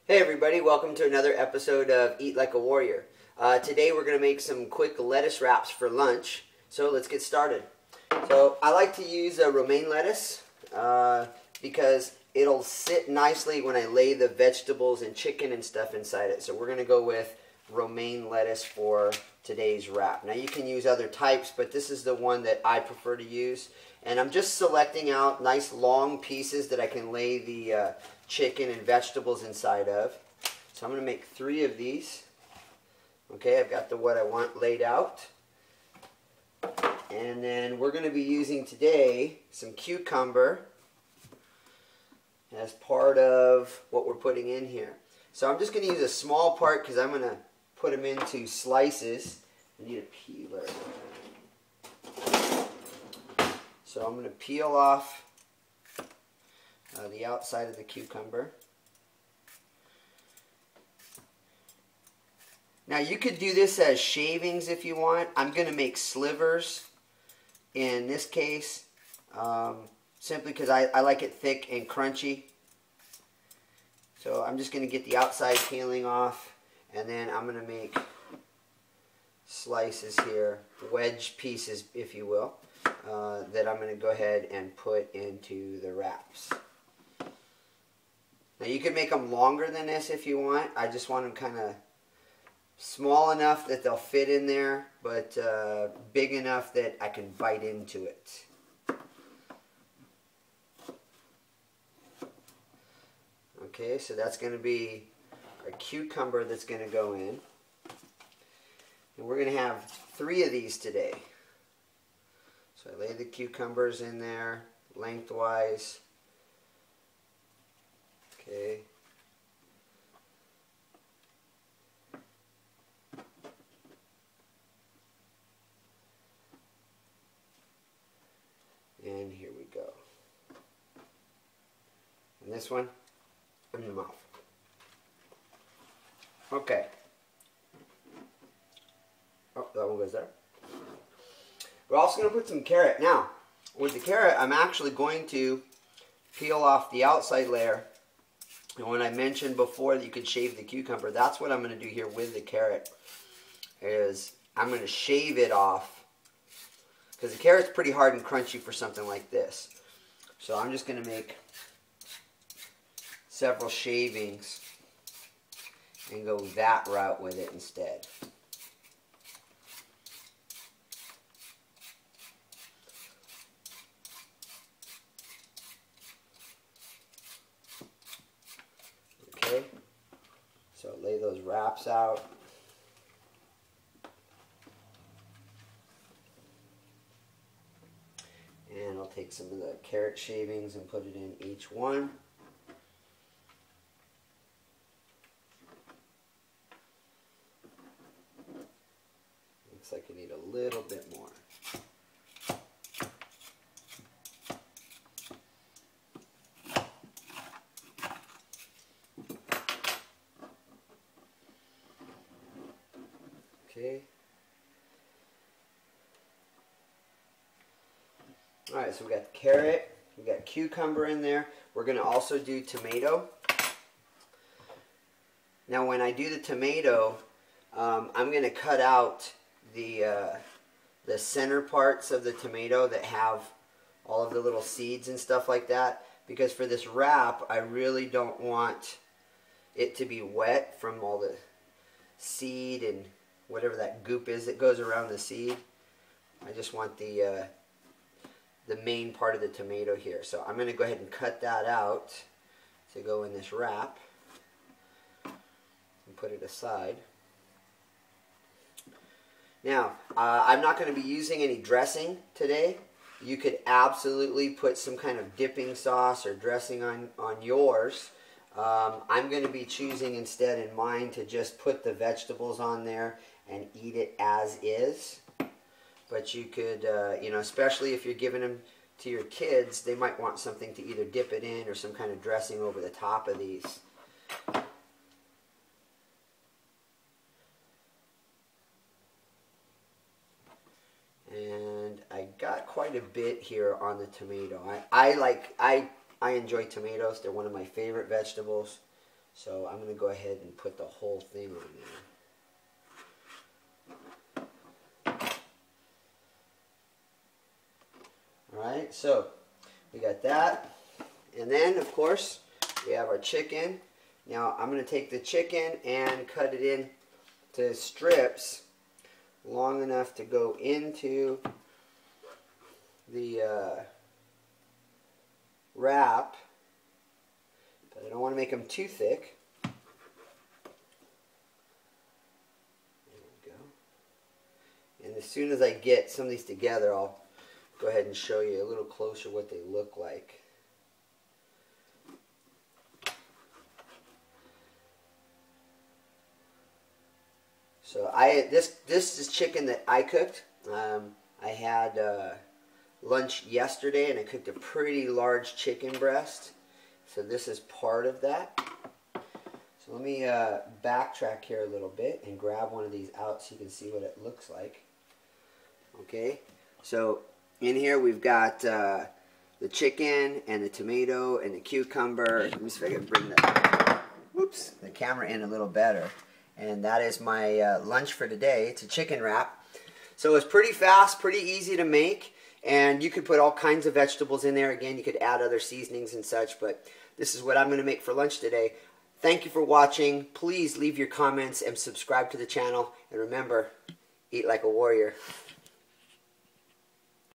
Hey everybody, welcome to another episode of Eat Like a Warrior. Today we're going to make some quick lettuce wraps for lunch, so let's get started. So I like to use romaine lettuce because it'll sit nicely when I lay the vegetables and chicken and stuff inside it. So we're going to go with romaine lettuce for today's wrap. Now you can use other types, but this is the one that I prefer to use. And I'm just selecting out nice long pieces that I can lay the chicken and vegetables inside of. So I'm going to make 3 of these. Okay, I've got what I want laid out. And then we're going to be using today some cucumber as part of what we're putting in here. So I'm just going to use a small part because I'm going to put them into slices. I need a peeler. So I'm going to peel off the outside of the cucumber. Now you could do this as shavings if you want. I'm going to make slivers in this case, simply because I like it thick and crunchy. So I'm just going to get the outside peeling off, and then I'm going to make slices here, wedge pieces if you will, that I'm going to go ahead and put into the wraps. Now you can make them longer than this if you want. I just want them kind of small enough that they'll fit in there, but big enough that I can bite into it. Okay, so that's going to be our cucumber that's going to go in. And we're going to have 3 of these today. So I lay the cucumbers in there lengthwise. Okay. And here we go. And this one in the mouth. Okay. Oh, that one goes there. We're also going to put some carrot. Now, with the carrot, I'm actually going to peel off the outside layer. And when I mentioned before that you could shave the cucumber, that's what I'm going to do here with the carrot. Is I'm going to shave it off. Because the carrot's pretty hard and crunchy for something like this. So I'm just going to make several shavings and go that route with it instead. Okay, so lay those wraps out. And I'll take some of the carrot shavings and put it in each one. Looks like I need a little bit more. Okay. Alright, so we got carrot, we got cucumber in there. We're going to also do tomato. Now when I do the tomato, I'm going to cut out the center parts of the tomato that have all of the little seeds and stuff like that. Because for this wrap, I really don't want it to be wet from all the seed and whatever that goop is that goes around the seed. I just want the main part of the tomato here. So I'm going to go ahead and cut that out to go in this wrap and put it aside. Now, I'm not going to be using any dressing today. You could absolutely put some kind of dipping sauce or dressing on yours. I'm going to be choosing instead in mine to just put the vegetables on there and eat it as is. But you could, you know, especially if you're giving them to your kids, they might want something to either dip it in or some kind of dressing over the top of these. And I got quite a bit here on the tomato. I enjoy tomatoes. They're one of my favorite vegetables. So I'm going to go ahead and put the whole thing on there. Alright, so we got that. And then, of course, we have our chicken. Now, I'm going to take the chicken and cut it in to strips long enough to go into the wrap. But I don't want to make them too thick. There we go. And as soon as I get some of these together, I'll go ahead and show you a little closer what they look like. So this is chicken that I cooked. I had lunch yesterday and I cooked a pretty large chicken breast. So this is part of that. So let me backtrack here a little bit and grab one of these out so you can see what it looks like. Okay, so in here we've got the chicken and the tomato and the cucumber. Let me see if I can bring the camera in a little better. And that is my lunch for today. It's a chicken wrap. So it's pretty fast, pretty easy to make. And you could put all kinds of vegetables in there. Again, you could add other seasonings and such. But this is what I'm going to make for lunch today. Thank you for watching. Please leave your comments and subscribe to the channel. And remember, eat like a warrior.